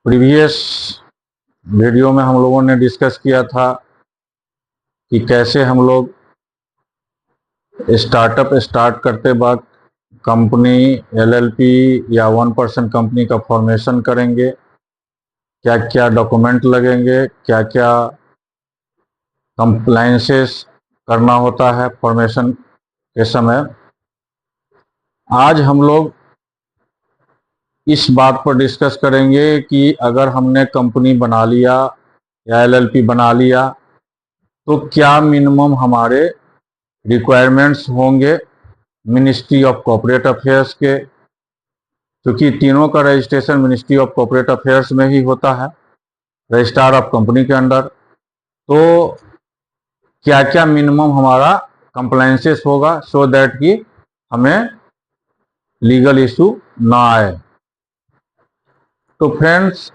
Previous video में हम लोगों ने डिस्कस किया था कि कैसे हम लोग स्टार्टअप स्टार्ट करते वक्त कंपनी, एलएलपी या 1% कंपनी का फॉर्मेशन करेंगे, क्या क्या डॉक्यूमेंट लगेंगे, क्या क्या कंप्लायंसेस करना होता है फॉर्मेशन के समय। आज हम लोग इस बात पर डिस्कस करेंगे कि अगर हमने कंपनी बना लिया या एलएलपी बना लिया तो क्या मिनिमम हमारे रिक्वायरमेंट्स होंगे मिनिस्ट्री ऑफ कॉर्पोरेट अफेयर्स के, क्योंकि तीनों का registration ministry of corporate affairs में ही होता है, रजिस्ट्रार ऑफ कंपनी के अंडर। तो क्या क्या मिनिमम हमारा कंप्लायंसेस होगा सो दैट कि हमें लीगल इशू ना आए। तो फ्रेंड्स,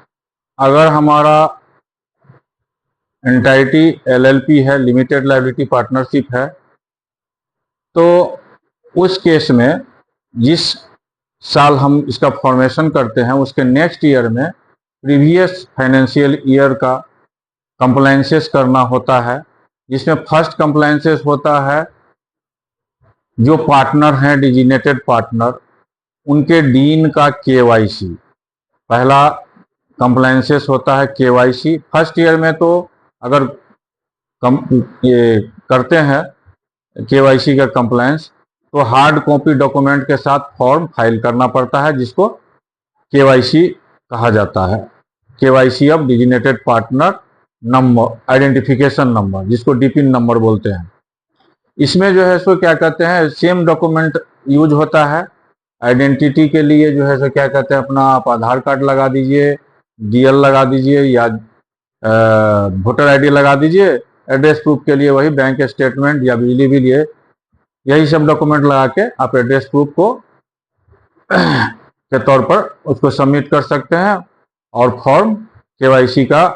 अगर हमारा एंटाइटी एलएलपी है, लिमिटेड लायबिलिटी पार्टनरशिप है, तो उस केस में जिस साल हम इसका फॉर्मेशन करते हैं उसके नेक्स्ट ईयर में प्रीवियस फाइनेंशियल ईयर का कंप्लायंसेस करना होता है, जिसमें फर्स्ट कंप्लायंसेस होता है जो पार्टनर हैं डिजिग्नेटेड पार्टनर, उनके डीन का केवाईसी। पहला कंप्लायंसेस होता है केवाईसी। फर्स्ट ईयर में तो अगर ये करते हैं केवाईसी का कंप्लायंस तो हार्ड कॉपी डॉक्यूमेंट के साथ फॉर्म फाइल करना पड़ता है, जिसको केवाईसी कहा जाता है। KYC of designated partner number, identification number, जिसको डीपिन नंबर बोलते हैं। इसमें जो है सो क्या कहते हैं, सेम डॉक्यूमेंट यूज होता है। आइडेंटिटी के लिए जो है सो क्या कहते हैं, अपना आप आधार कार्ड लगा दीजिए, डीएल लगा दीजिए या वोटर आईडी लगा दीजिए। एड्रेस प्रूफ के लिए वही बैंक स्टेटमेंट या बिजली बिल, यही सब डॉक्यूमेंट लगा के आप एड्रेस प्रूफ को के तौर पर उसको सबमिट कर सकते हैं और फॉर्म केवाईसी का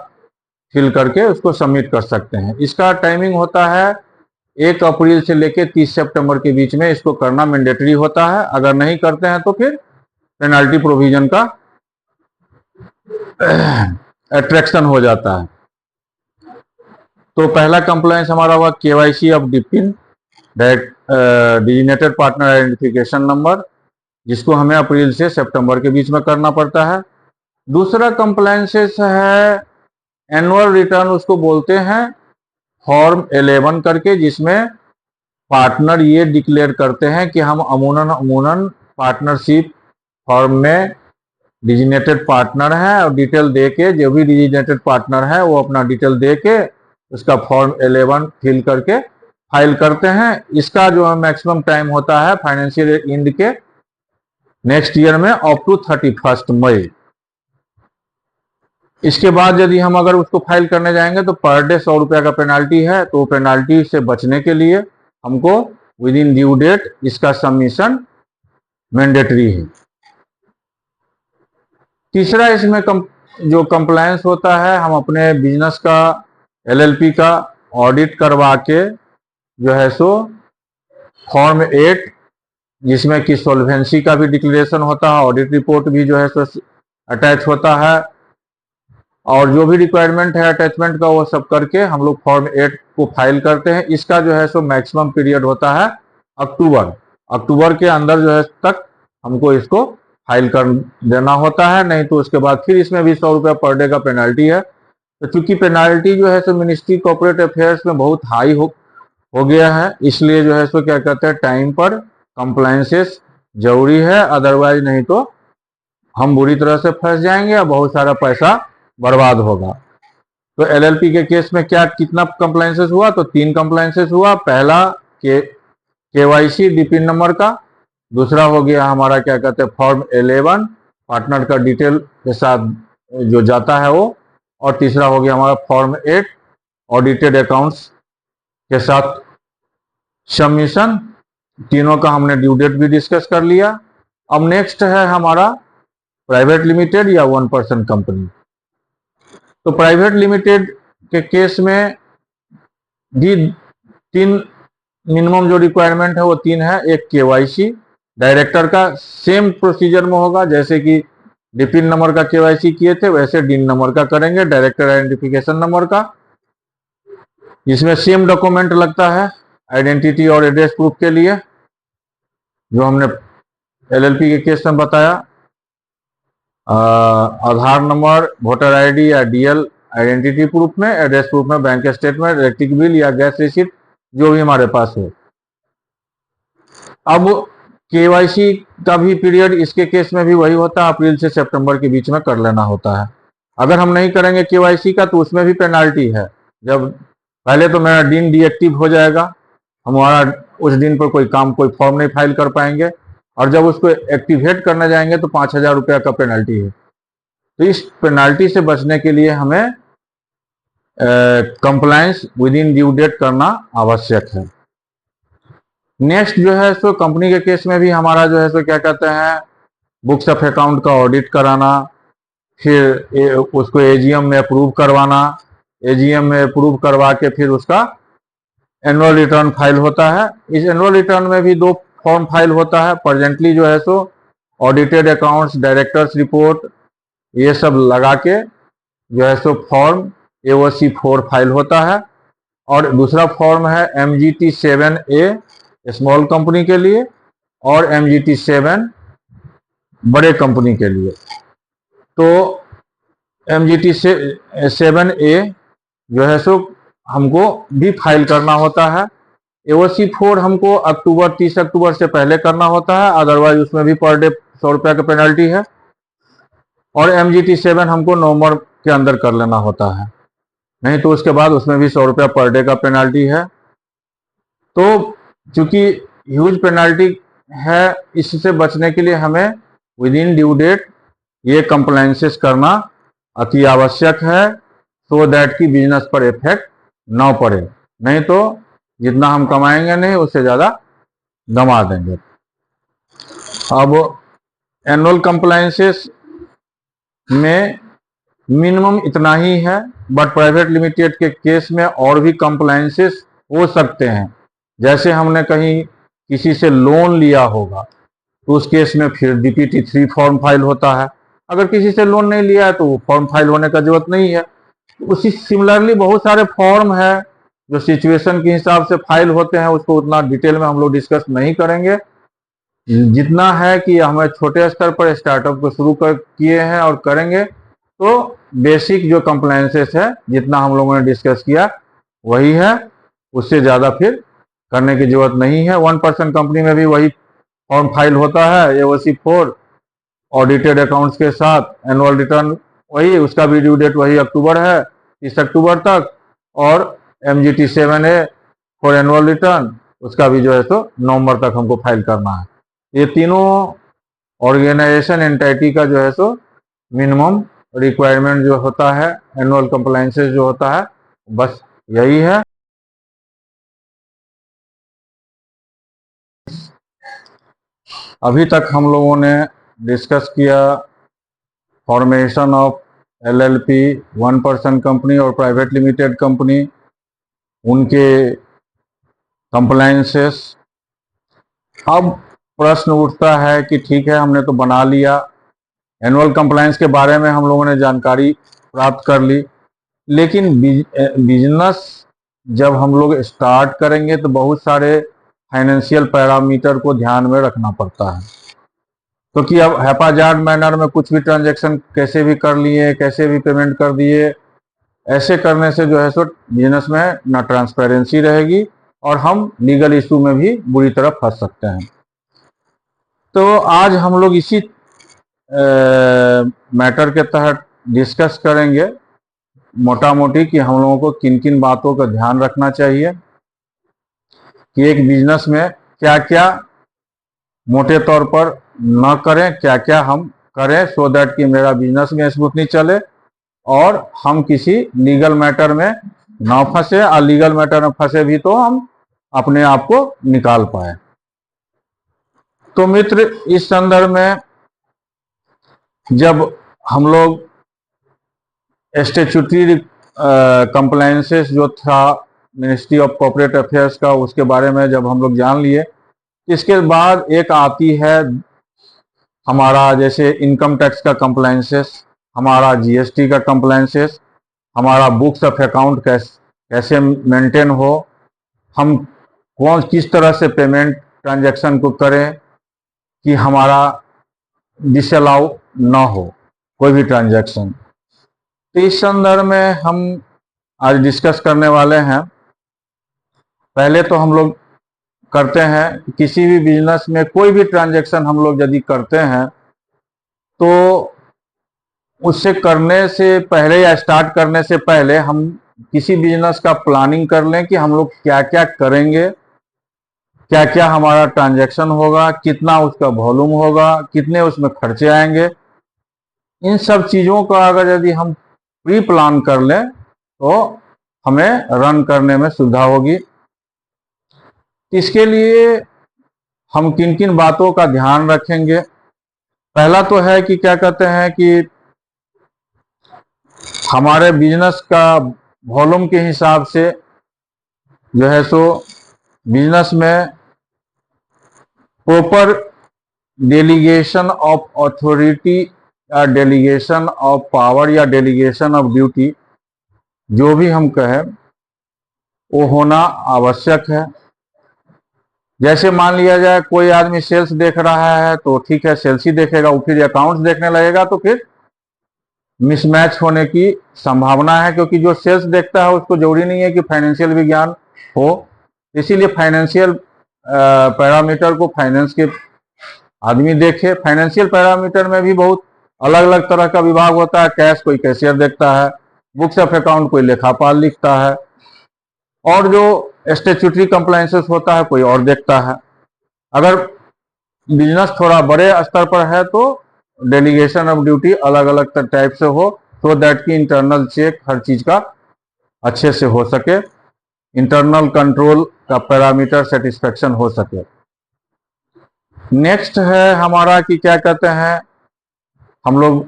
फिल करके उसको सबमिट कर सकते हैं। इसका टाइमिंग होता है 1 अप्रैल से लेकर 30 सितंबर के बीच में इसको करना मैंडेटरी होता है। अगर नहीं करते हैं तो फिर पेनाल्टी प्रोविजन का अट्रैक्शन हो जाता है। तो पहला कंप्लायंस हमारा हुआ KYC of डिपिन, designated partner identification number, जिसको हमें अप्रैल से सितंबर के बीच में करना पड़ता है। दूसरा कंप्लायंसेस है एनुअल रिटर्न, उसको बोलते हैं फॉर्म 11 करके, जिसमें पार्टनर ये डिक्लेयर करते हैं कि हम अमूनन पार्टनरशिप फॉर्म में डिजिग्नेटेड पार्टनर है, और डिटेल दे के, जो भी डिजिग्नेटेड पार्टनर है वो अपना डिटेल दे के उसका फॉर्म 11 फिल करके फाइल करते हैं। इसका जो है मैक्सिमम टाइम होता है फाइनेंशियल एंड के नेक्स्ट ईयर में अप टू 31 मई। इसके बाद यदि हम अगर उसको फाइल करने जाएंगे तो पर डे 100 रुपया का पेनाल्टी है। तो पेनाल्टी से बचने के लिए हमको विद इन ड्यू डेट इसका सबमिशन मैंडेटरी है। तीसरा इसमें जो कंप्लायंस होता है, हम अपने बिजनेस का, एलएलपी का ऑडिट करवा के जो है सो फॉर्म 8, जिसमें कि सॉल्वेंसी का भी डिक्लेरेशन होता है, ऑडिट रिपोर्ट भी जो है सो अटैच होता है, और जो भी रिक्वायरमेंट है अटैचमेंट का वो सब करके हम लोग फॉर्म 8 को फाइल करते हैं। इसका जो है सो मैक्सिमम पीरियड होता है अक्टूबर के अंदर जो है तक हमको इसको फाइल कर देना होता है, नहीं तो उसके बाद फिर इसमें भी 100 रुपया पर डे का पेनाल्टी है। तो चूंकि पेनाल्टी जो है सो मिनिस्ट्री कॉर्पोरेट अफेयर्स में बहुत हाई हो गया है, इसलिए जो है सो क्या कहते हैं, टाइम पर कंप्लायंसेस जरूरी है, अदरवाइज नहीं तो हम बुरी तरह से फंस जाएंगे और बहुत सारा पैसा बर्बाद होगा। तो एलएलपी के केस में क्या कितना कंप्लायंसेस हुआ, तो 3 कंप्लायंसेस हुआ। पहला केवाईसी डीपिन नंबर का, दूसरा हो गया हमारा क्या कहते हैं फॉर्म 11 पार्टनर का डिटेल के साथ जो जाता है वो, और तीसरा हो गया हमारा फॉर्म 8 ऑडिटेड अकाउंट्स के साथ सबमिशन। तीनों का हमने ड्यू डेट भी डिस्कस कर लिया। अब नेक्स्ट है हमारा प्राइवेट लिमिटेड या 1% कंपनी। तो प्राइवेट लिमिटेड के केस में भी 3 मिनिमम जो रिक्वायरमेंट है वो 3 है। एक केवाईसी, डायरेक्टर का सेम प्रोसीजर में होगा जैसे कि डिपिन नंबर का केवाईसी किए थे वैसे डिन नंबर का करेंगे, डायरेक्टर आइडेंटिफिकेशन नंबर का। इसमें सेम डॉक्यूमेंट लगता है आइडेंटिटी और एड्रेस प्रूफ के लिए, जो हमने एलएलपी के केस में बताया। आधार नंबर, वोटर आईडी या डीएल आइडेंटिटी प्रूफ में, एड्रेस प्रूफ में बैंक स्टेटमेंट, इलेक्ट्रिक बिल या गैस रिसिप्ट जो भी हमारे पास हो। अब केवाईसी का भी पीरियड इसके केस में भी वही होता है, अप्रैल से सितंबर के बीच में कर लेना होता है। अगर हम नहीं करेंगे केवाईसी का तो उसमें भी पेनाल्टी है। जब पहले तो मेरा दिन डीएक्टिव हो जाएगा, हमारा उस दिन पर कोई काम, कोई फॉर्म नहीं फाइल कर पाएंगे, और जब उसको एक्टिवेट करने जाएंगे तो 5,000 रुपया का पेनल्टी है। तो इस पेनल्टी से बचने के लिए हमें compliance within due date करना आवश्यक है। नेक्स्ट जो है सो कंपनी के केस में भी हमारा जो है सो क्या कहते हैं, बुक्स ऑफ अकाउंट का ऑडिट कराना, फिर उसको एजीएम में अप्रूव करवाना, एजीएम में अप्रूव करवा के फिर उसका एनुअल रिटर्न फाइल होता है। इस एनुअल रिटर्न में भी 2 फॉर्म फाइल होता है। प्रेजेंटली जो है सो ऑडिटेड अकाउंट्स, डायरेक्टर्स रिपोर्ट, ये सब लगा के जो है सो फॉर्म AOC 4 फाइल होता है। और दूसरा फॉर्म है MGT 7A स्मॉल कंपनी के लिए और MGT 7 बड़े कंपनी के लिए। तो MGT 7A जो है सो हमको भी फाइल करना होता है। AOC 4 हमको 30 अक्टूबर से पहले करना होता है, अदरवाइज उसमें भी पर डे 100 रुपया का पेनल्टी है। और MGT 7 हमको नवंबर के अंदर कर लेना होता है, नहीं तो उसके बाद उसमें भी 100 रुपया पर डे का पेनल्टी है। तो चूंकि ह्यूज पेनल्टी है, इससे बचने के लिए हमें विद इन ड्यू डेट ये कंप्लायंसेस करना अति आवश्यक है, सो दैट कि बिजनेस पर इफेक्ट ना पड़े। नहीं तो जितना हम कमाएंगे नहीं, उससे ज़्यादा गंवा देंगे। अब एनुअल कंप्लायंसेस में मिनिमम इतना ही है, बट प्राइवेट लिमिटेड के केस में और भी कंप्लायंसेस हो सकते हैं। जैसे हमने कहीं किसी से लोन लिया होगा तो उस केस में फिर DPT 3 फॉर्म फाइल होता है। अगर किसी से लोन नहीं लिया है तो वो फॉर्म फाइल होने का जरूरत नहीं है। उसी सिमिलरली बहुत सारे फॉर्म है जो सिचुएशन के हिसाब से फाइल होते हैं, उसको उतना डिटेल में हम लोग डिस्कस नहीं करेंगे। जितना है कि हमें छोटे स्तर पर स्टार्टअप को शुरू किए हैं और करेंगे, तो बेसिक जो कंप्लायंसेस है जितना हम लोगों ने डिस्कस किया वही है, उससे ज़्यादा फिर करने की जरूरत नहीं है। 1% कंपनी में भी वही फॉर्म फाइल होता है, AOC 4 ऑडिटेड अकाउंट्स के साथ एनुअल रिटर्न वही, उसका भी ड्यू डेट वही अक्टूबर है, 30 अक्टूबर तक। और MGT 7A for annual return, उसका भी जो है तो नवंबर तक हमको फाइल करना है। ये तीनों ऑर्गेनाइजेशन एंटिटी का जो है सो मिनिमम रिक्वायरमेंट जो होता है, एनुअल कंप्लायंसेस जो होता है, बस यही है। अभी तक हम लोगों ने डिस्कस किया फॉर्मेशन ऑफ LLP, 1% कंपनी और प्राइवेट लिमिटेड कंपनी, उनके कंप्लायंसेस। अब प्रश्न उठता है कि ठीक है, हमने तो बना लिया, एनुअल कंप्लायंस के बारे में हम लोगों ने जानकारी प्राप्त कर ली, लेकिन बिजनेस जब हम लोग स्टार्ट करेंगे तो बहुत सारे फाइनेंशियल पैरामीटर को ध्यान में रखना पड़ता है। क्योंकि अब हैपाजार्ड मैनर में कुछ भी ट्रांजैक्शन कैसे भी कर लिए, कैसे भी पेमेंट कर दिए, ऐसे करने से जो है सो बिजनेस में ना ट्रांसपेरेंसी रहेगी और हम लीगल इशू में भी बुरी तरह फंस सकते हैं। तो आज हम लोग इसी मैटर के तहत डिस्कस करेंगे मोटा मोटी कि हम लोगों को किन किन बातों का ध्यान रखना चाहिए कि एक बिजनेस में क्या क्या मोटे तौर पर न करें, क्या क्या हम करें, सो दैट कि मेरा बिजनेस में स्मूथली चले और हम किसी लीगल मैटर में ना फंसे, और लीगल मैटर में फंसे भी तो हम अपने आप को निकाल पाए। तो मित्र, इस संदर्भ में जब हम लोग स्टैट्यूटरी कंप्लायंसेस जो था मिनिस्ट्री ऑफ कॉर्पोरेट अफेयर्स का, उसके बारे में जब हम लोग जान लिए, इसके बाद एक आती है हमारा जैसे इनकम टैक्स का कंप्लायंसेस, हमारा जीएसटी का कंप्लायंसेस, हमारा बुक्स ऑफ अकाउंट कैसे मेंटेन हो, हम किस तरह से पेमेंट ट्रांजैक्शन को करें कि हमारा डिसअलाउ ना हो कोई भी ट्रांजैक्शन। तो इस संदर्भ में हम आज डिस्कस करने वाले हैं। पहले तो हम लोग करते हैं किसी भी बिजनेस में कोई भी ट्रांजैक्शन हम लोग यदि करते हैं तो उससे करने से पहले या स्टार्ट करने से पहले हम किसी बिजनेस का प्लानिंग कर लें कि हम लोग क्या क्या करेंगे, क्या क्या हमारा ट्रांजैक्शन होगा, कितना उसका वॉल्यूम होगा, कितने उसमें खर्चे आएंगे। इन सब चीज़ों का अगर यदि हम प्री प्लान कर लें तो हमें रन करने में सुविधा होगी। इसके लिए हम किन किन बातों का ध्यान रखेंगे। पहला तो है कि क्या कहते हैं कि हमारे बिजनेस का वॉल्यूम के हिसाब से जो है सो बिजनेस में प्रॉपर डेलीगेशन ऑफ अथॉरिटी या डेलीगेशन ऑफ पावर या डेलीगेशन ऑफ ड्यूटी, जो भी हम कहें, वो होना आवश्यक है। जैसे मान लिया जाए कोई आदमी सेल्स देख रहा है तो ठीक है, सेल्स ही देखेगा, वो फिर अकाउंट्स देखने लगेगा तो फिर मिसमैच होने की संभावना है, क्योंकि जो सेल्स देखता है उसको जरूरी नहीं है कि फाइनेंशियल विज्ञान हो। इसीलिए फाइनेंशियल पैरामीटर को फाइनेंस के आदमी देखे। फाइनेंशियल पैरामीटर में भी बहुत अलग अलग तरह का विभाग होता है। कैश कोई कैशियर देखता है, बुक्स ऑफ अकाउंट कोई लेखापाल लिखता है, और जो स्टैट्यूटरी कंप्लायंसेस होता है कोई और देखता है। अगर बिजनेस थोड़ा बड़े स्तर पर है तो डेलीगेशन ऑफ ड्यूटी अलग अलग टाइप से हो, सो दैट की इंटरनल चेक हर चीज का अच्छे से हो सके, इंटरनल कंट्रोल का पैरामीटर सेटिस्फेक्शन हो सके। नेक्स्ट है हमारा कि क्या कहते हैं, हम लोग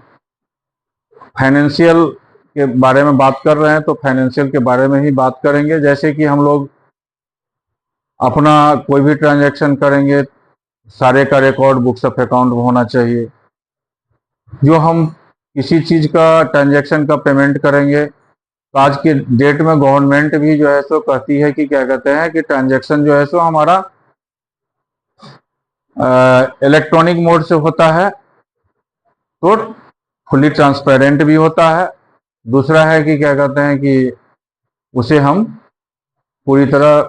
फाइनेंशियल के बारे में बात कर रहे हैं तो फाइनेंशियल के बारे में ही बात करेंगे। जैसे कि हम लोग अपना कोई भी ट्रांजैक्शन करेंगे, सारे का रिकॉर्ड बुक्स ऑफ अकाउंट में होना चाहिए। जो हम किसी चीज का ट्रांजैक्शन का पेमेंट करेंगे तो आज के डेट में गवर्नमेंट भी जो है सो कहती है कि क्या कहते हैं कि ट्रांजैक्शन जो है सो हमारा इलेक्ट्रॉनिक मोड से होता है तो फुली ट्रांसपेरेंट भी होता है। दूसरा है कि क्या कहते हैं कि उसे हम पूरी तरह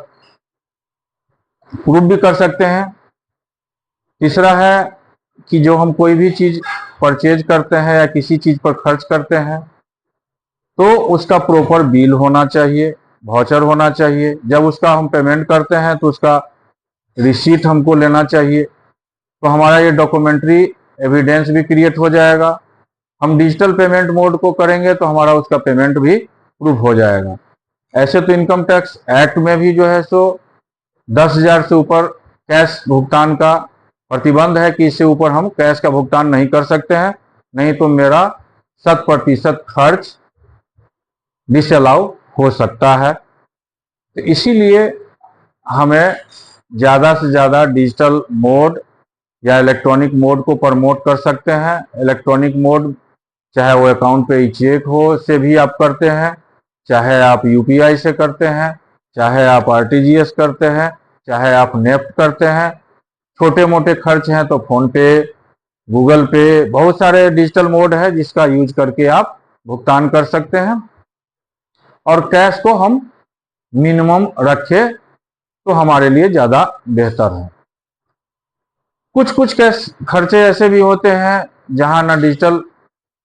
प्रूफ भी कर सकते हैं। तीसरा है कि जो हम कोई भी चीज परचेज करते हैं या किसी चीज पर खर्च करते हैं तो उसका प्रॉपर बिल होना चाहिए, वाउचर होना चाहिए। जब उसका हम पेमेंट करते हैं तो उसका रिसीट हमको लेना चाहिए, तो हमारा ये डॉक्यूमेंट्री एविडेंस भी क्रिएट हो जाएगा। हम डिजिटल पेमेंट मोड को करेंगे तो हमारा उसका पेमेंट भी प्रूफ हो जाएगा। ऐसे तो इनकम टैक्स एक्ट में भी जो है सो 10,000 से ऊपर कैश भुगतान का प्रतिबंध है कि इससे ऊपर हम कैश का भुगतान नहीं कर सकते हैं, नहीं तो मेरा 100% खर्च डिसअलाउ हो सकता है। तो इसीलिए हमें ज़्यादा से ज़्यादा डिजिटल मोड या इलेक्ट्रॉनिक मोड को प्रमोट कर सकते हैं। इलेक्ट्रॉनिक मोड चाहे वो अकाउंट पे चेक हो से भी आप करते हैं, चाहे आप यूपीआई से करते हैं, चाहे आप आरटीजीएस करते हैं, चाहे आप नेफ्ट करते हैं। छोटे मोटे खर्च हैं तो फोन पे, गूगल पे, बहुत सारे डिजिटल मोड है जिसका यूज करके आप भुगतान कर सकते हैं। और कैश को हम मिनिमम रखें तो हमारे लिए ज़्यादा बेहतर है। कुछ कुछ कैश खर्चे ऐसे भी होते हैं जहां ना डिजिटल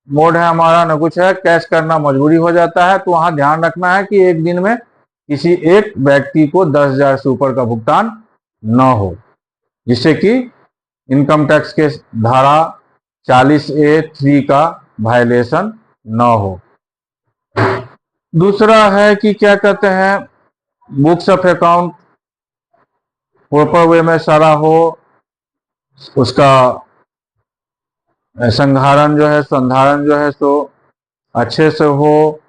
मोड है हमारा, ना कुछ है, कैश करना मजबूरी हो जाता है, तो वहां ध्यान रखना है कि एक दिन में किसी एक व्यक्ति को 10,000 से ऊपर का भुगतान न हो, जिससे कि इनकम टैक्स के धारा 40A(3) का वायलेशन न हो। दूसरा है कि क्या कहते हैं, books of account proper way में सारा हो, उसका संधारण जो है, संधारण जो है सो अच्छे से हो।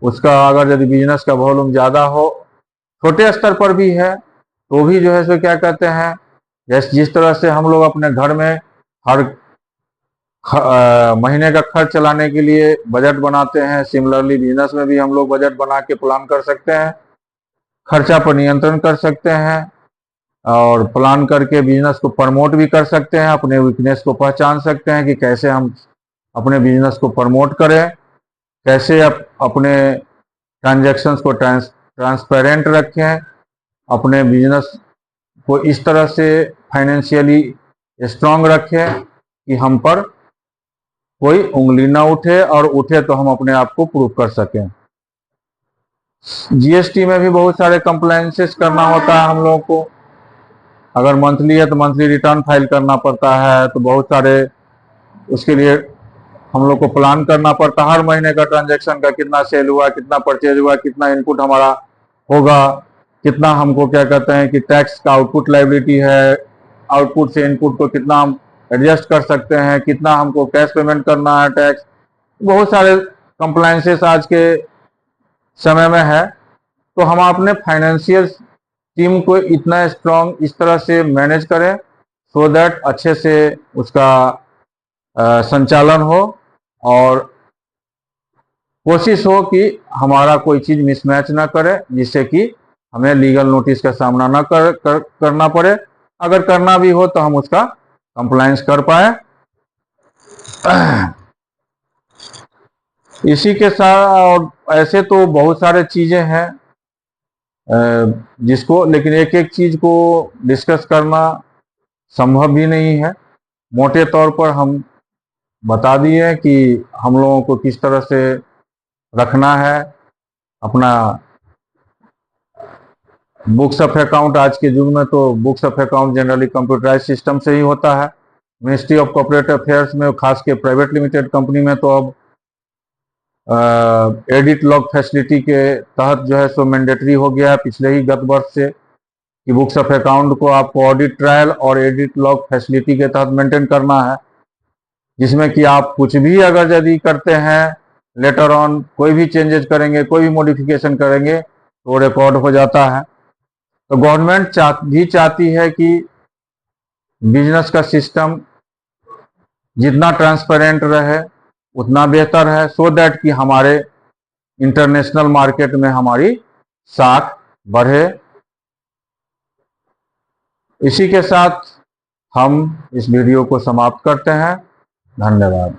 उसका अगर यदि बिजनेस का वॉल्यूम ज़्यादा हो, छोटे स्तर पर भी है तो भी जो है सो क्या कहते हैं, जैसे जिस तरह से हम लोग अपने घर में हर महीने का खर्च चलाने के लिए बजट बनाते हैं। सिमिलरली बिजनेस में भी हम लोग बजट बना के प्लान कर सकते हैं, खर्चा पर नियंत्रण कर सकते हैं और प्लान करके बिजनेस को प्रमोट भी कर सकते हैं। अपने वीकनेस को पहचान सकते हैं कि कैसे हम अपने बिजनेस को प्रमोट करें, कैसे अपने ट्रांजैक्शंस को ट्रांसपेरेंट रखें, अपने बिजनेस को इस तरह से फाइनेंशियली स्ट्रांग रखें कि हम पर कोई उंगली ना उठे, और उठे तो हम अपने आप को प्रूव कर सकें। जीएसटी में भी बहुत सारे कंप्लायंसेस करना होता है हम लोगों को। अगर मंथली है तो मंथली रिटर्न फाइल करना पड़ता है, तो बहुत सारे उसके लिए हम लोग को प्लान करना पड़ता है। हर महीने का ट्रांजैक्शन का कितना सेल हुआ, कितना परचेज हुआ, कितना इनपुट हमारा होगा, कितना हमको क्या कहते हैं कि टैक्स का आउटपुट लायबिलिटी है, आउटपुट से इनपुट को कितना हम एडजस्ट कर सकते हैं, कितना हमको कैश पेमेंट करना है टैक्स। बहुत सारे कंप्लायंसेस आज के समय में है। तो हम अपने फाइनेंशियल टीम को इतना स्ट्रांग इस तरह से मैनेज करें सो दैट अच्छे से उसका संचालन हो, और कोशिश हो कि हमारा कोई चीज मिसमैच ना करे, जिससे कि हमें लीगल नोटिस का सामना ना करना पड़े। अगर करना भी हो तो हम उसका कंप्लायंस कर पाए। इसी के साथ और ऐसे तो बहुत सारे चीजें हैं जिसको, लेकिन एक एक चीज को डिस्कस करना संभव भी नहीं है। मोटे तौर पर हम बता दिए कि हम लोगों को किस तरह से रखना है अपना बुक्स ऑफ अकाउंट। आज के युग में तो books of account generally computerise system से ही होता है। मिनिस्ट्री ऑफ कॉर्पोरेट अफेयर्स में, खास के प्राइवेट लिमिटेड कंपनी में, तो अब एडिट लॉग फैसिलिटी के तहत जो है सो मैंडेटरी हो गया है पिछले ही गत वर्ष से, कि बुक्स ऑफ अकाउंट को आपको ऑडिट ट्रायल और एडिट लॉग फैसिलिटी के तहत मेंटेन करना है, जिसमें कि आप कुछ भी अगर यदि करते हैं, लेटर ऑन कोई भी चेंजेस करेंगे, कोई भी मॉडिफिकेशन करेंगे तो रिकॉर्ड हो जाता है। तो गवर्नमेंट भी चाहती है कि बिजनेस का सिस्टम जितना ट्रांसपेरेंट रहे उतना बेहतर है, सो दैट कि हमारे इंटरनेशनल मार्केट में हमारी साख बढ़े। इसी के साथ हम इस वीडियो को समाप्त करते हैं। धन्यवाद।